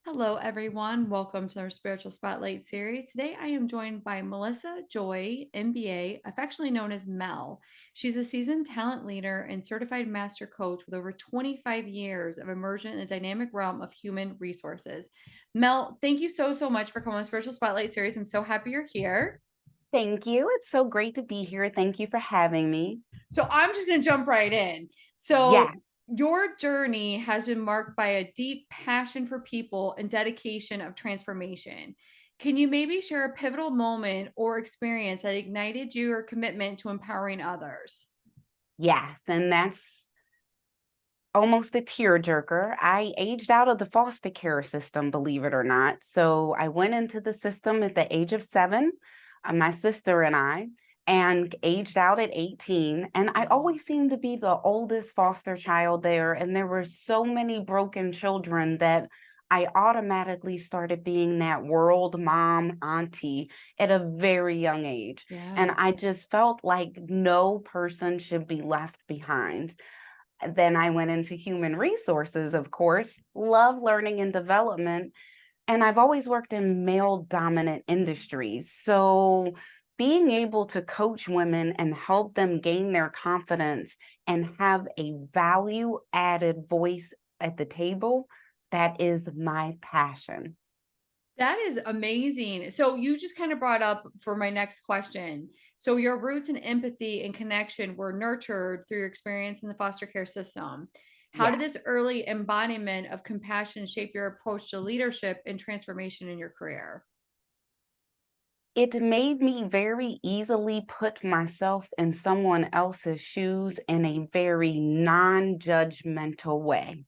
Hello, everyone. Welcome to our Spiritual Spotlight series. Today, I am joined by Melissa Joy MBA, affectionately known as Mel. She's a seasoned talent leader and certified master coach with over 25 years of immersion in the dynamic realm of human resources. Mel, thank you so much for coming on the Spiritual Spotlight series. I'm so happy you're here. Thank you. It's so great to be here. Thank you for having me. So, I'm just going to jump right in. So, Yes, your journey has been marked by a deep passion for people and dedication of transformation. Can you maybe share a pivotal moment or experience that ignited your commitment to empowering others? yes. And that's almost a tearjerker. I aged out of the foster care system, believe it or not. So I went into the system at the age of 7, my sister and I, and aged out at 18. And I always seemed to be the oldest foster child there. And there were so many broken children that I automatically started being that world mom auntie at a very young age. And Yeah. I just felt like no person should be left behind. Then I went into human resources, of course, love learning and development. And I've always worked in male dominant industries. So being able to coach women and help them gain their confidence and have a value added voice at the table, that is my passion. That is amazing. So you just kind of brought up for my next question. So your roots in empathy and connection were nurtured through your experience in the foster care system. How did Yes. this early embodiment of compassion shape your approach to leadership and transformation in your career? It made me very easily put myself in someone else's shoes in a very non judgmental way,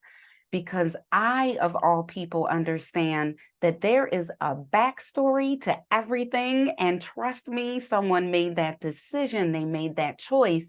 because I, of all people, understand that there is a backstory to everything. And trust me, someone made that decision, they made that choice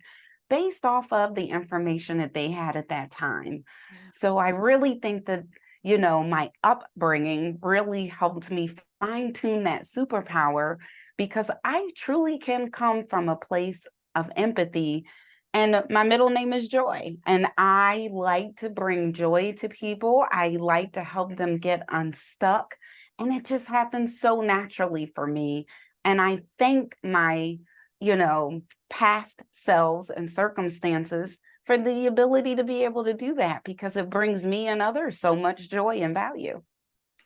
based off of the information that they had at that time. Yeah. So I really think that, my upbringing really helped me fine tune that superpower, because I truly can come from a place of empathy. And my middle name is Joy. And I like to bring joy to people. I like to help them get unstuck. And it just happens so naturally for me. And I thank my, you know, past selves and circumstances for the ability to be able to do that, because it brings me and others so much joy and value.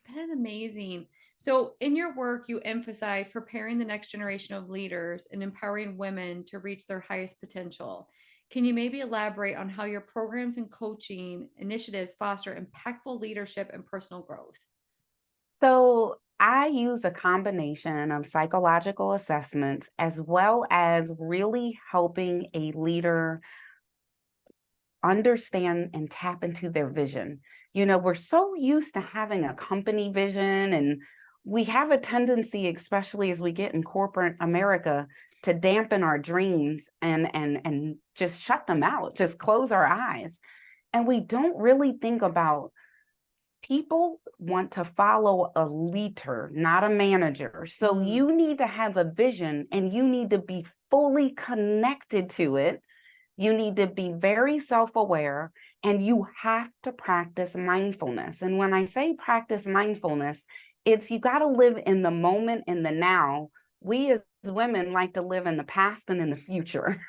That is amazing. So, in your work, you emphasize preparing the next generation of leaders and empowering women to reach their highest potential. Can you maybe elaborate on how your programs and coaching initiatives foster impactful leadership and personal growth? So I use a combination of psychological assessments as well as really helping a leader understand and tap into their vision. We're so used to having a company vision, and we have a tendency, especially as we get in corporate America, to dampen our dreams and just shut them out, just close our eyes. And we don't really think about people want to follow a leader, not a manager. So Mm. you need to have a vision and you need to be fully connected to it. You need to be very self aware, and you have to practice mindfulness. And when I say practice mindfulness, it's you got to live in the moment, in the now. We as women like to live in the past and in the future,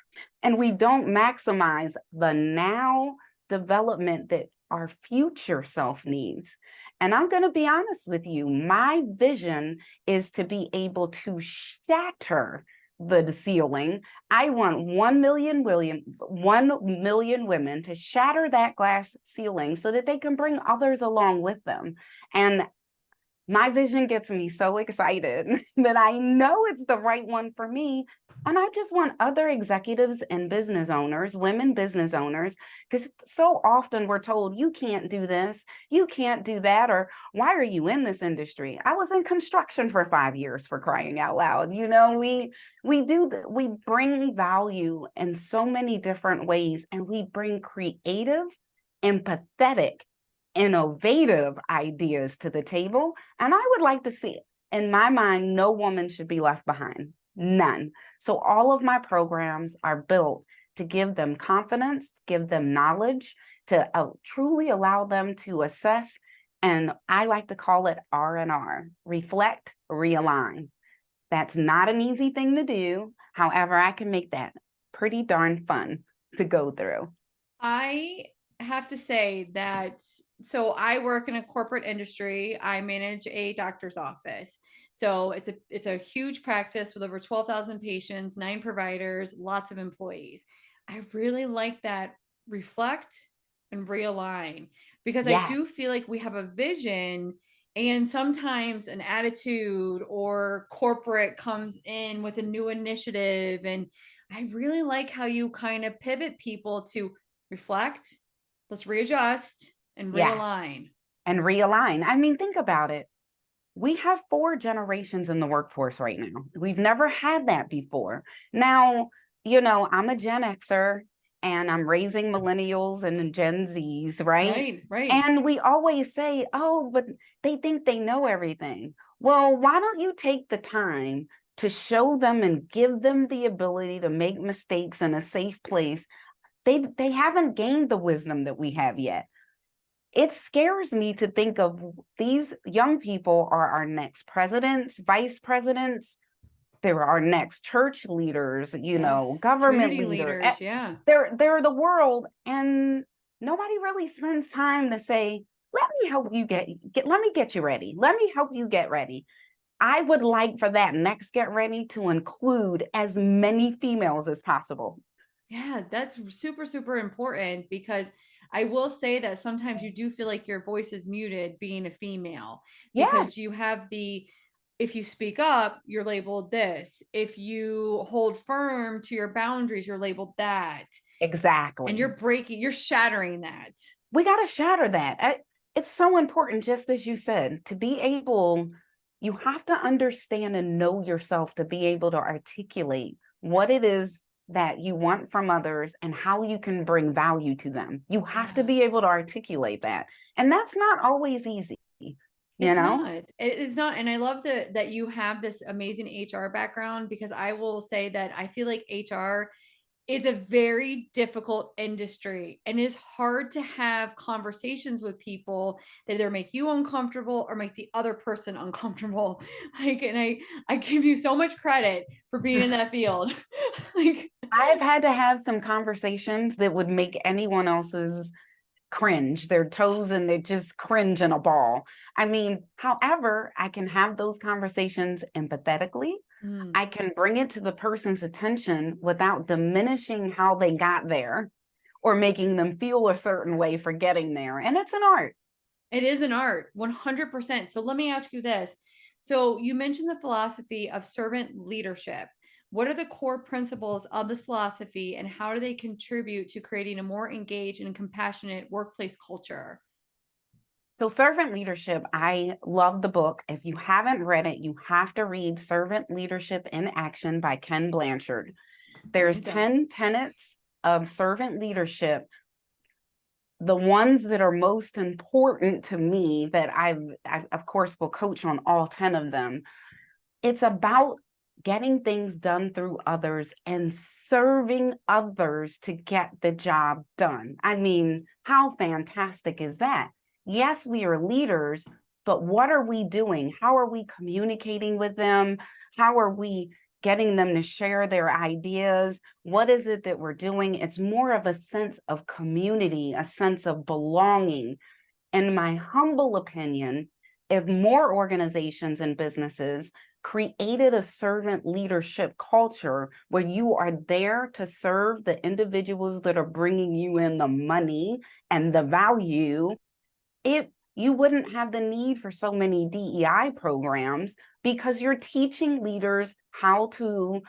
and we don't maximize the now development that our future self needs. And I'm going to be honest with you, my vision is to be able to shatter the ceiling. I want 1 million women to shatter that glass ceiling so that they can bring others along with them. And my vision gets me so excited that I know it's the right one for me. And I just want other executives and business owners, women business owners, because so often we're told, you can't do this, you can't do that, or why are you in this industry? I was in construction for 5 years, for crying out loud. We bring value in so many different ways, and we bring creative, empathetic, innovative ideas to the table. And I would like to see it. In my mind, no woman should be left behind. None. So all of my programs are built to give them confidence, give them knowledge, to truly allow them to assess And I like to call it R&R, reflect, realign. That's not an easy thing to do. However, I can make that pretty darn fun to go through. I have to say that so I work in a corporate industry. I manage a doctor's office. So it's a huge practice with over 12,000 patients, 9 providers, lots of employees. I really like that reflect and realign because I Yes, do feel like we have a vision and sometimes an attitude or corporate comes in with a new initiative, and I really like how you kind of pivot people to reflect, let's readjust and yes. realign. And realign. I mean, think about it. We have 4 generations in the workforce right now. We've never had that before. Now, I'm a Gen Xer and I'm raising millennials and Gen Zs, right? Right, right. And we always say, oh, but they think they know everything. Well, why don't you take the time to show them and give them the ability to make mistakes in a safe place? They haven't gained the wisdom that we have yet. It scares me to think of these young people are our next presidents, vice presidents, they're our next church leaders, Yes. government Community leader. leaders. Yeah. They're the world, and nobody really spends time to say, "Let me help you get let me get you ready. Let me help you get ready." I would like for that next get ready to include as many females as possible. Yeah, that's super, super important because I will say that sometimes you do feel like your voice is muted being a female Yeah, because you have if you speak up, you're labeled this. If you hold firm to your boundaries, you're labeled that. And exactly. you're shattering that. We got to shatter that. It's so important, just as you said, to be able, you have to understand and know yourself to be able to articulate what it is that you want from others and how you can bring value to them. You have to Yeah. be able to articulate that. And that's not always easy, you It's know? not. It is not. And I love that you have this amazing HR background because I will say that I feel like HR is a very difficult industry and it's hard to have conversations with people that either make you uncomfortable or make the other person uncomfortable. Like, and I give you so much credit for being in that field. Like, I've had to have some conversations that would make anyone else's cringe, their toes and they just cringe in a ball. I mean, however, I can have those conversations empathetically. mm, I can bring it to the person's attention without diminishing how they got there or making them feel a certain way for getting there. And it's an art. it is an art, 100%. So let me ask you this. So you mentioned the philosophy of servant leadership. What are the core principles of this philosophy and how do they contribute to creating a more engaged and compassionate workplace culture? So, servant leadership, I love the book. If you haven't read it, you have to read Servant Leadership in Action by Ken Blanchard. There's Write down. 10 tenets of servant leadership. The ones that are most important to me that I of course will coach on all 10 of them. It's about getting things done through others and serving others to get the job done. I mean, how fantastic is that? Yes, we are leaders, but what are we doing? How are we communicating with them? How are we getting them to share their ideas? What is it that we're doing? It's more of a sense of community, a sense of belonging. In my humble opinion, if more organizations and businesses created a servant leadership culture where you are there to serve the individuals that are bringing you in the money and the value, you wouldn't have the need for so many DEI programs because you're teaching leaders how to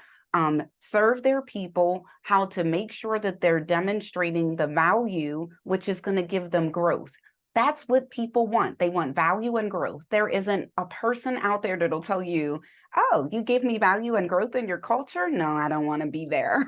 serve their people, how to make sure that they're demonstrating the value, which is going to give them growth. That's what people want. They want value and growth. There isn't a person out there that'll tell you, oh, you gave me value and growth in your culture? No, I don't want to be there.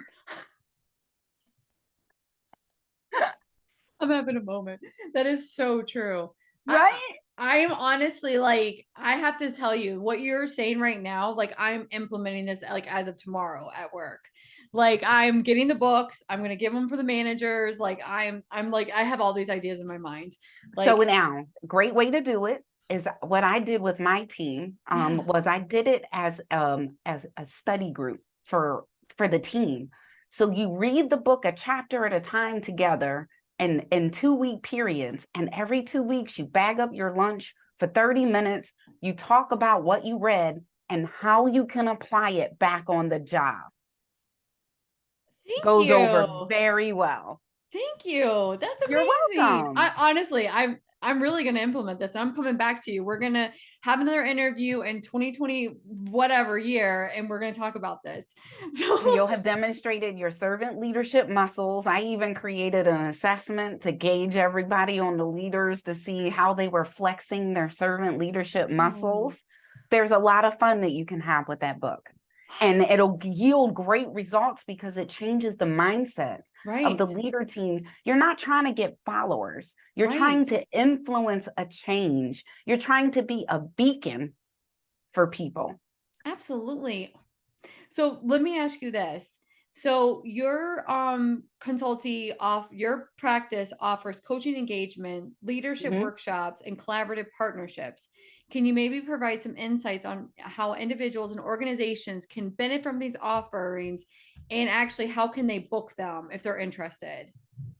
I'm having a moment. That is so true. I Right? I am honestly like I have to tell you what you're saying right now, like I'm implementing this like as of tomorrow at work. Like I'm getting the books, I'm going to give them for the managers. Like I'm like, I have all these ideas in my mind. So Like, now, great way to do it is what I did with my team, yeah. was I did it as a study group for the team. So you read the book a chapter at a time together in 2 week periods, and every 2 weeks you bag up your lunch for 30 minutes. You talk about what you read and how you can apply it back on the job. Thank Goes over you. very well. Thank you. That's You're amazing. I welcome. honestly, I'm really going to implement this. I'm coming back to you. We're going to have another interview in 2020 whatever year and we're going to talk about this. So, You'll have demonstrated your servant leadership muscles. I even created an assessment to gauge everybody on the leaders to see how they were flexing their servant leadership oh, muscles. There's a lot of fun that you can have with that book. And it'll yield great results because it changes the mindset of the right. leader teams. You're not trying to get followers. You're trying Right. to influence a change. You're trying to be a beacon for people. Absolutely. So let me ask you this. So your consultee off your practice offers coaching engagement, leadership Mhm. workshops, and collaborative partnerships. Can you maybe provide some insights on how individuals and organizations can benefit from these offerings and actually how can they book them if they're interested?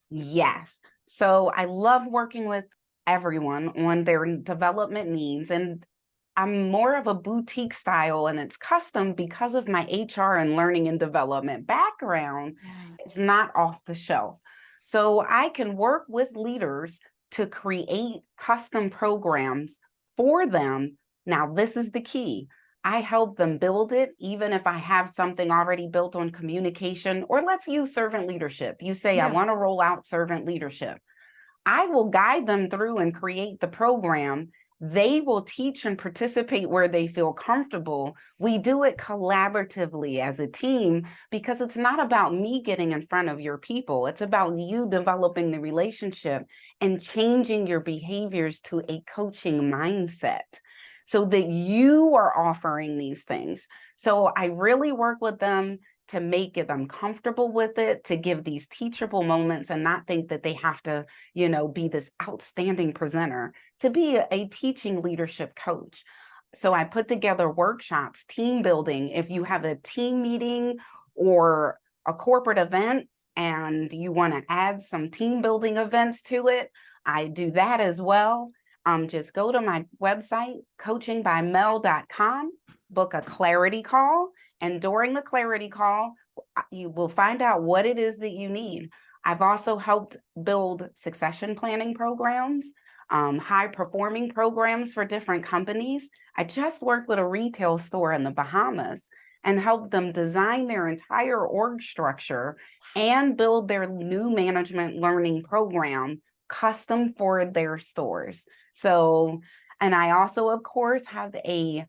Yes. So I love working with everyone on their development needs. And I'm more of a boutique style and it's custom because of my HR and learning and development background. Yeah. It's not off the shelf. So I can work with leaders to create custom programs for them. Now, this is the key. I help them build it, even if I have something already built on communication, or let's use servant leadership. You say, I Yeah. want to roll out servant leadership. I will guide them through and create the program. They will teach and participate where they feel comfortable. We do it collaboratively as a team because it's not about me getting in front of your people. It's about you developing the relationship and changing your behaviors to a coaching mindset so that you are offering these things. So I really work with them to make them comfortable with it, to give these teachable moments and not think that they have to, be this outstanding presenter, to be a teaching leadership coach. So I put together workshops, team building. If you have a team meeting or a corporate event and you want to add some team building events to it, I do that as well. Just go to my website, coachingbymel.com, book a clarity call. And during the clarity call, you will find out what it is that you need. I've also helped build succession planning programs, high performing programs for different companies. I just worked with a retail store in the Bahamas and helped them design their entire org structure and build their new management learning program custom for their stores. So, and I also, of course, have a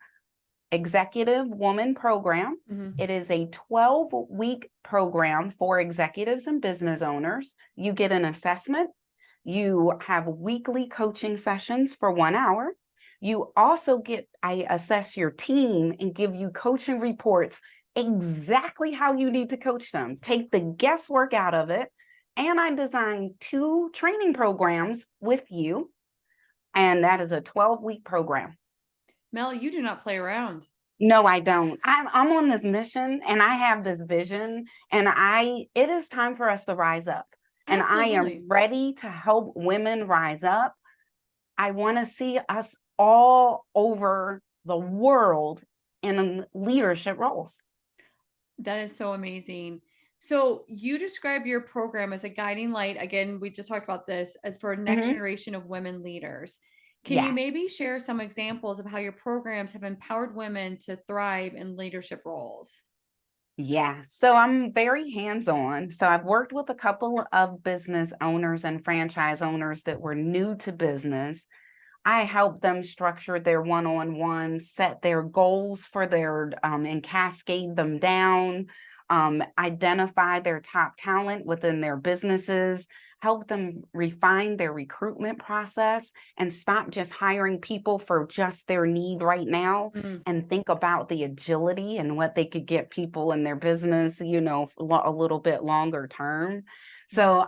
executive woman program. Mhm. It is a 12-week program for executives and business owners. You get an assessment. You have weekly coaching sessions for 1 hour. You also I assess your team and give you coaching reports exactly how you need to coach them. Take the guesswork out of it. And I designed 2 training programs with you. And that is a 12-week program. Mel, you do not play around. No, I don't. I'm on this mission and I have this vision and it is time for us to rise up. And I am Absolutely. ready to help women rise up. I want to see us all over the world in leadership roles. That is so amazing. So you describe your program as a guiding light. Again, we just talked about this as for a next Mhm. generation of women leaders. Can you Yeah. maybe share some examples of how your programs have empowered women to thrive in leadership roles? Yeah. So I'm very hands-on. So I've worked with a couple of business owners and franchise owners that were new to business. I help them structure their one-on-one, set their goals for and cascade them down, identify their top talent within their businesses. help them refine their recruitment process and stop just hiring people for just their need right now Mm, and think about the agility and what they could get people in their business, a little bit longer term. yeah. So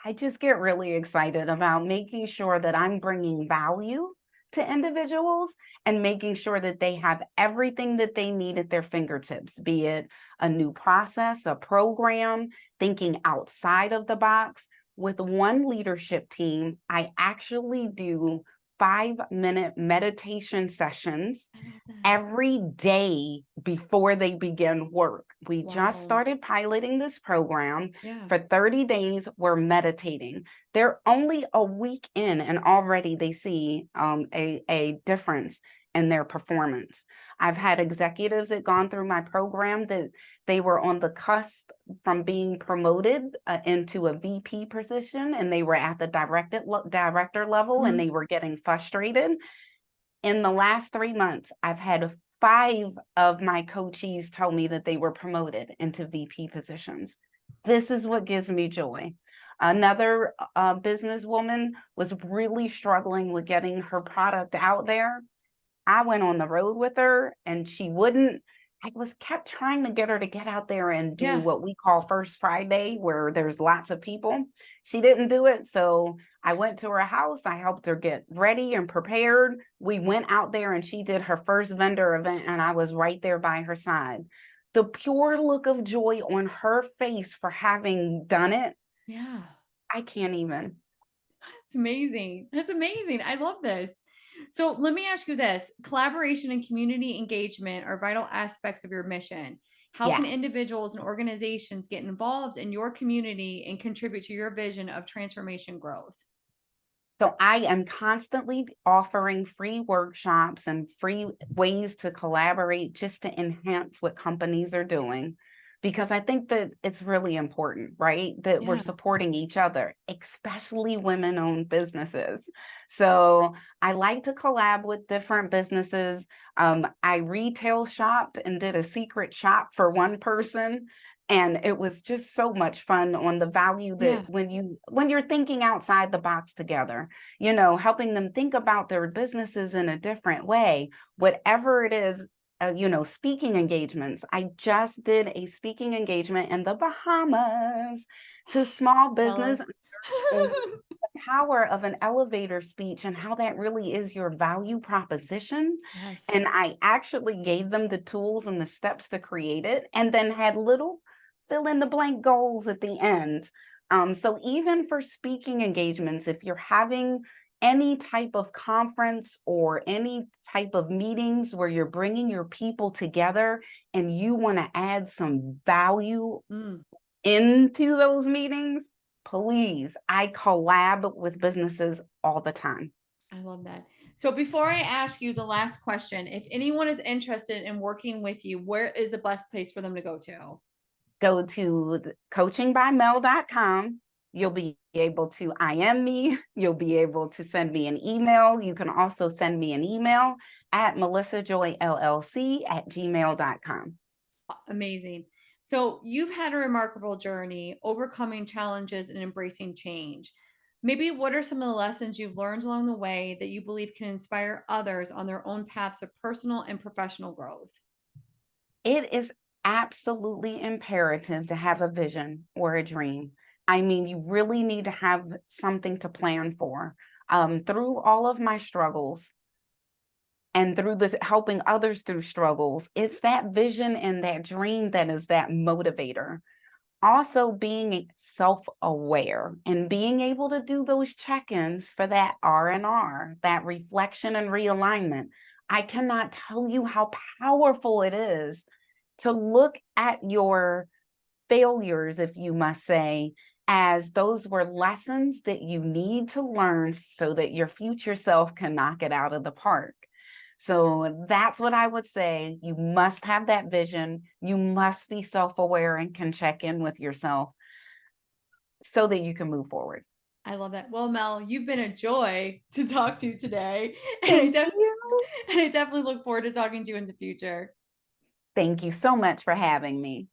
I just get really excited about making sure that I'm bringing value to individuals and making sure that they have everything that they need at their fingertips, be it a new process, a program, thinking outside of the box. With one leadership team, I actually do 5-minute meditation sessions I love that. every day before they begin work. We just Wow. started piloting this program. Yeah. For 30 days, we're meditating. They're only a week in, and already they see a difference in their performance. I've had executives that gone through my program that they were on the cusp from being promoted into a VP position, and they were at the director level, and Mhm. they were getting frustrated. In the last 3 months, I've had 5 of my coachees tell me that they were promoted into VP positions. This is what gives me joy. Another businesswoman was really struggling with getting her product out there. I went on the road with her and she wouldn't. I was kept trying to get her to get out there and do Yeah. what we call First Friday, where there's lots of people. She didn't do it. So I went to her house. I helped her get ready and prepared. We went out there and she did her first vendor event, and I was right there by her side. The pure look of joy on her face for having done it, Yeah. I can't even. It's amazing. That's amazing. I love this. So let me ask you this. Collaboration and community engagement are vital aspects of your mission. How can Yes. individuals and organizations get involved in your community and contribute to your vision of transformation growth? So I am constantly offering free workshops and free ways to collaborate just to enhance what companies are doing. Because I think that it's really important, right? That we're Yeah. supporting each other, especially women owned businesses. So I like to collab with different businesses. I retail shopped and did a secret shop for one person, and it was just so much fun on the value that Yeah. when you're thinking outside the box together, helping them think about their businesses in a different way, whatever it is. Speaking engagements. I just did a speaking engagement in the Bahamas to small business Jealous. on the power of an elevator speech and how that really is your value proposition. Yes. And I actually gave them the tools and the steps to create it, and then had little fill in the blank goals at the end. So even for speaking engagements, if you're having any type of conference or any type of meetings where you're bringing your people together and you want to add some value Mm, into those meetings, please, I collab with businesses all the time. I love that. So before I ask you the last question, if anyone is interested in working with you, where is the best place for them to go to? Go to coachingbymel.com. You'll be able to IM me. You'll be able to send me an email. You can also send me an email at melissajoyllc@gmail.com. Amazing. So you've had a remarkable journey, overcoming challenges and embracing change. Maybe what are some of the lessons you've learned along the way that you believe can inspire others on their own paths of personal and professional growth? It is absolutely imperative to have a vision or a dream. I mean, you really need to have something to plan for. Through all of my struggles, and through this helping others through struggles, it's that vision and that dream that is that motivator. Also being self-aware and being able to do those check-ins for that R&R, that reflection and realignment. I cannot tell you how powerful it is to look at your failures, if you must say, as those were lessons that you need to learn so that your future self can knock it out of the park. So that's what I would say. You must have that vision. You must be self aware and can check in with yourself so that you can move forward. I love that. Well, Mel, you've been a joy to talk to today, and Thank you. and I definitely look forward to talking to you in the future. Thank you so much for having me.